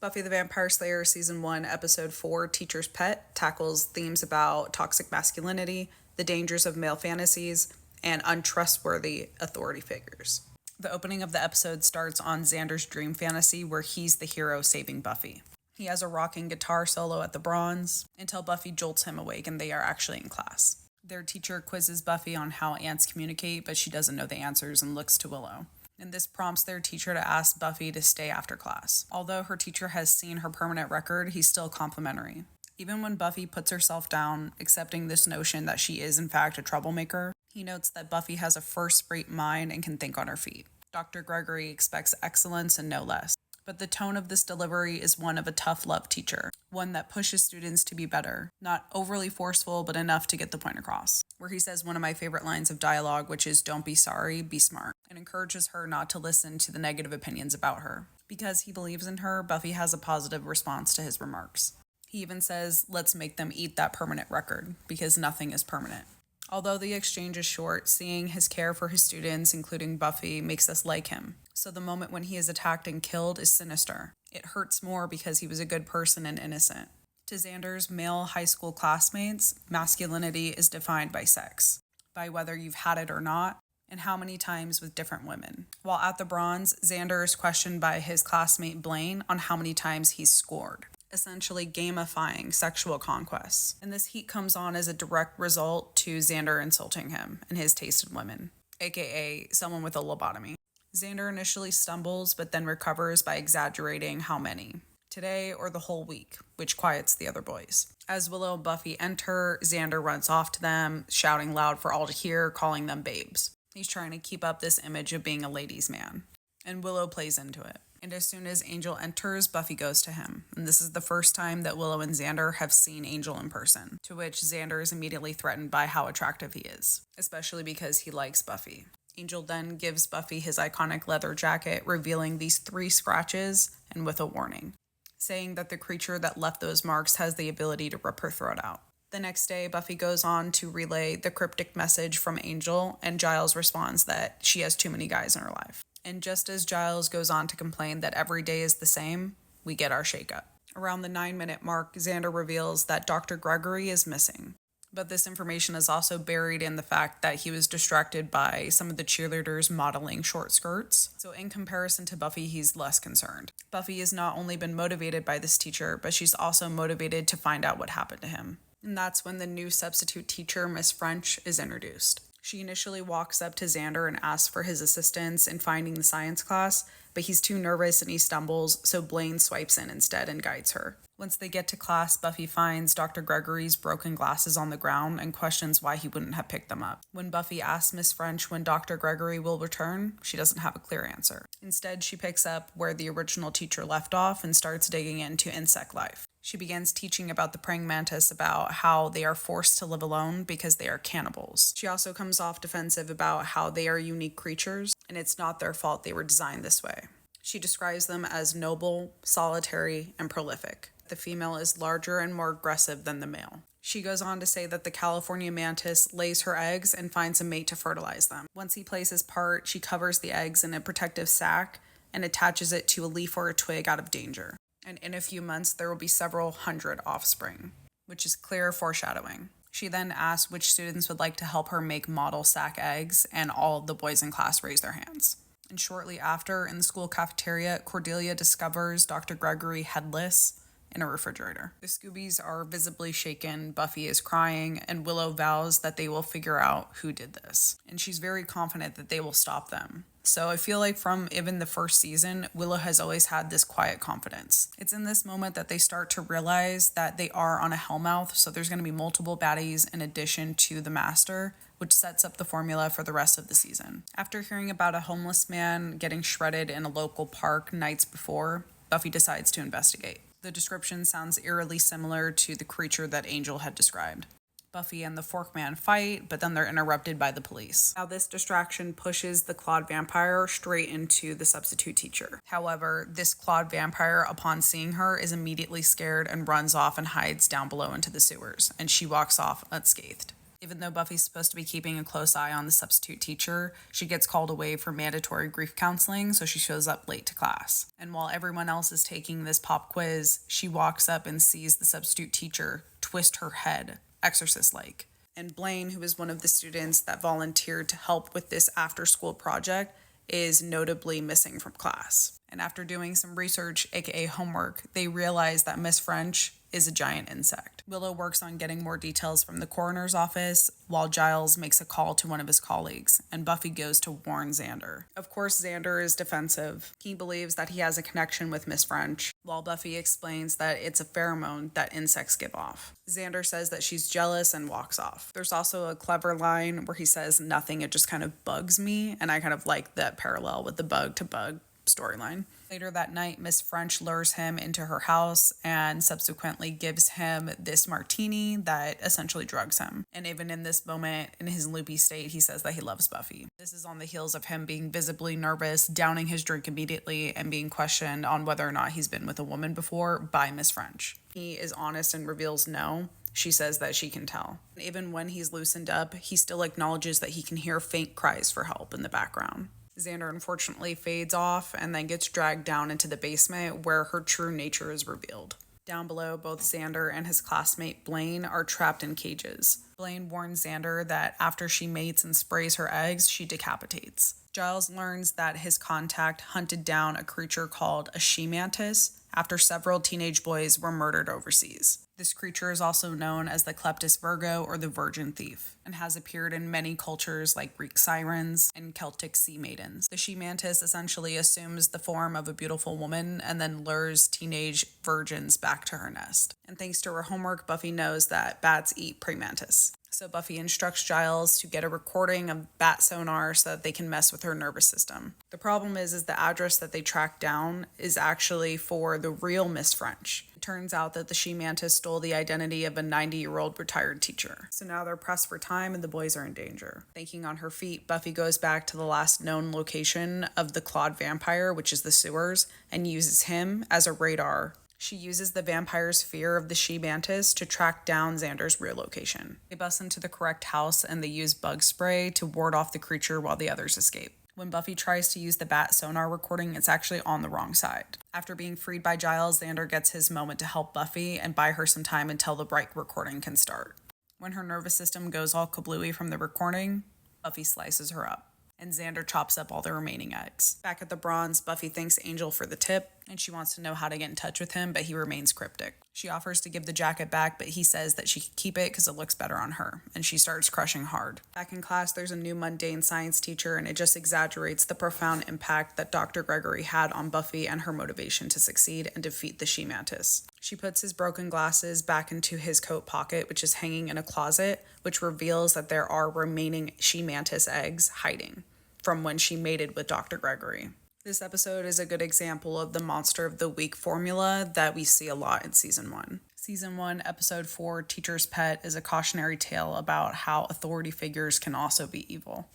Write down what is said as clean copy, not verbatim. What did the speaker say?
Buffy the Vampire Slayer Season 1, Episode 4, Teacher's Pet, tackles themes about toxic masculinity, the dangers of male fantasies, and untrustworthy authority figures. The opening of the episode starts on Xander's dream fantasy where he's the hero saving Buffy. He has a rocking guitar solo at the Bronze until Buffy jolts him awake and they are actually in class. Their teacher quizzes Buffy on how ants communicate, but she doesn't know the answers and looks to Willow. And this prompts their teacher to ask Buffy to stay after class. Although her teacher has seen her permanent record, he's still complimentary. Even when Buffy puts herself down, accepting this notion that she is in fact a troublemaker, he notes that Buffy has a first-rate mind and can think on her feet. Dr. Gregory expects excellence and no less. But the tone of this delivery is one of a tough love teacher, one that pushes students to be better, not overly forceful, but enough to get the point across. Where he says one of my favorite lines of dialogue, which is, "Don't be sorry, be smart," and encourages her not to listen to the negative opinions about her. Because he believes in her, Buffy has a positive response to his remarks. He even says, "Let's make them eat that permanent record, because nothing is permanent." Although the exchange is short, seeing his care for his students, including Buffy, makes us like him. So the moment when he is attacked and killed is sinister. It hurts more because he was a good person and innocent. To Xander's male high school classmates, masculinity is defined by sex, by whether you've had it or not, and how many times with different women. While at the Bronze, Xander is questioned by his classmate Blaine on how many times he's scored, essentially gamifying sexual conquests. And this heat comes on as a direct result to Xander insulting him and his taste in women, aka someone with a lobotomy. Xander initially stumbles, but then recovers by exaggerating how many. Today or the whole week, which quiets the other boys. As Willow and Buffy enter, Xander runs off to them, shouting loud for all to hear, calling them babes. He's trying to keep up this image of being a ladies' man. And Willow plays into it. And as soon as Angel enters, Buffy goes to him. And this is the first time that Willow and Xander have seen Angel in person, to which Xander is immediately threatened by how attractive he is, especially because he likes Buffy. Angel then gives Buffy his iconic leather jacket, revealing these 3 scratches and with a warning, saying that the creature that left those marks has the ability to rip her throat out. The next day, Buffy goes on to relay the cryptic message from Angel, and Giles responds that she has too many guys in her life. And just as Giles goes on to complain that every day is the same, we get our shakeup. Around the 9-minute mark, Xander reveals that Dr. Gregory is missing. But this information is also buried in the fact that he was distracted by some of the cheerleaders modeling short skirts. So in comparison to Buffy, he's less concerned. Buffy has not only been motivated by this teacher, but she's also motivated to find out what happened to him. And that's when the new substitute teacher, Miss French, is introduced. She initially walks up to Xander and asks for his assistance in finding the science class, but he's too nervous and he stumbles, so Blaine swipes in instead and guides her. Once they get to class, Buffy finds Dr. Gregory's broken glasses on the ground and questions why he wouldn't have picked them up. When Buffy asks Miss French when Dr. Gregory will return, she doesn't have a clear answer. Instead, she picks up where the original teacher left off and starts digging into insect life. She begins teaching about the praying mantis, about how they are forced to live alone because they are cannibals. She also comes off defensive about how they are unique creatures, and it's not their fault they were designed this way. She describes them as noble, solitary, and prolific. The female is larger and more aggressive than the male. She goes on to say that the California mantis lays her eggs and finds a mate to fertilize them. Once he plays his part, she covers the eggs in a protective sac and attaches it to a leaf or a twig out of danger. And in a few months, there will be several hundred offspring, which is clear foreshadowing. She then asks which students would like to help her make model sac eggs, and all of the boys in class raise their hands. And shortly after, in the school cafeteria, Cordelia discovers Dr. Gregory headless in a refrigerator. The Scoobies are visibly shaken, Buffy is crying, and Willow vows that they will figure out who did this. And she's very confident that they will stop them. So I feel like from even the first season, Willow has always had this quiet confidence. It's in this moment that they start to realize that they are on a hellmouth, so there's going to be multiple baddies in addition to the Master, which sets up the formula for the rest of the season. After hearing about a homeless man getting shredded in a local park nights before, Buffy decides to investigate. The description sounds eerily similar to the creature that Angel had described. Buffy and the Forkman fight, but then they're interrupted by the police. Now this distraction pushes the clawed vampire straight into the substitute teacher. However, this clawed vampire, upon seeing her, is immediately scared and runs off and hides down below into the sewers, and she walks off unscathed. Even though Buffy's supposed to be keeping a close eye on the substitute teacher, she gets called away for mandatory grief counseling, so she shows up late to class. And while everyone else is taking this pop quiz, she walks up and sees the substitute teacher twist her head, exorcist-like. And Blaine, who is one of the students that volunteered to help with this after-school project, is notably missing from class. And after doing some research, aka homework, they realize that Miss French is a giant insect. Willow works on getting more details from the coroner's office, while Giles makes a call to one of his colleagues, and Buffy goes to warn Xander. Of course, Xander is defensive. He believes that he has a connection with Miss French, while Buffy explains that it's a pheromone that insects give off. Xander says that she's jealous and walks off. There's also a clever line where he says, "Nothing, it just kind of bugs me," and I kind of like that parallel with the bug to bug storyline. Later that night, Miss French lures him into her house and subsequently gives him this martini that essentially drugs him. And even in this moment, in his loopy state, he says that he loves Buffy. This is on the heels of him being visibly nervous, downing his drink immediately, and being questioned on whether or not he's been with a woman before by Miss French. He is honest and reveals no. She says that she can tell. Even when he's loosened up, he still acknowledges that he can hear faint cries for help in the background. Xander unfortunately fades off and then gets dragged down into the basement where her true nature is revealed. Down below, both Xander and his classmate Blaine are trapped in cages. Blaine warns Xander that after she mates and sprays her eggs, she decapitates. Giles learns that his contact hunted down a creature called a she-mantis after several teenage boys were murdered overseas. This creature is also known as the Kleptis Virgo or the Virgin Thief, and has appeared in many cultures like Greek sirens and Celtic sea maidens. The she-mantis essentially assumes the form of a beautiful woman and then lures teenage virgins back to her nest. And thanks to her homework, Buffy knows that bats eat praying mantis. So Buffy instructs Giles to get a recording of bat sonar so that they can mess with her nervous system. The problem is the address that they track down is actually for the real Miss French. It turns out that the she-mantis stole the identity of a 90-year-old retired teacher. So now they're pressed for time and the boys are in danger. Thinking on her feet, Buffy goes back to the last known location of the clawed vampire, which is the sewers, and uses him as a radar. She uses the vampire's fear of the she-mantis to track down Xander's real location. They bust into the correct house and they use bug spray to ward off the creature while the others escape. When Buffy tries to use the bat sonar recording, it's actually on the wrong side. After being freed by Giles, Xander gets his moment to help Buffy and buy her some time until the right recording can start. When her nervous system goes all kablooey from the recording, Buffy slices her up, and Xander chops up all the remaining eggs. Back at the Bronze, Buffy thanks Angel for the tip, and she wants to know how to get in touch with him, but he remains cryptic. She offers to give the jacket back, but he says that she can keep it because it looks better on her, and she starts crushing hard. Back in class, there's a new mundane science teacher, and it just exaggerates the profound impact that Dr. Gregory had on Buffy and her motivation to succeed and defeat the she-mantis. She puts his broken glasses back into his coat pocket, which is hanging in a closet, which reveals that there are remaining she-mantis eggs hiding from when she mated with Dr. Gregory. This episode is a good example of the Monster of the Week formula that we see a lot in Season 1. Season 1, Episode 4, Teacher's Pet, is a cautionary tale about how authority figures can also be evil.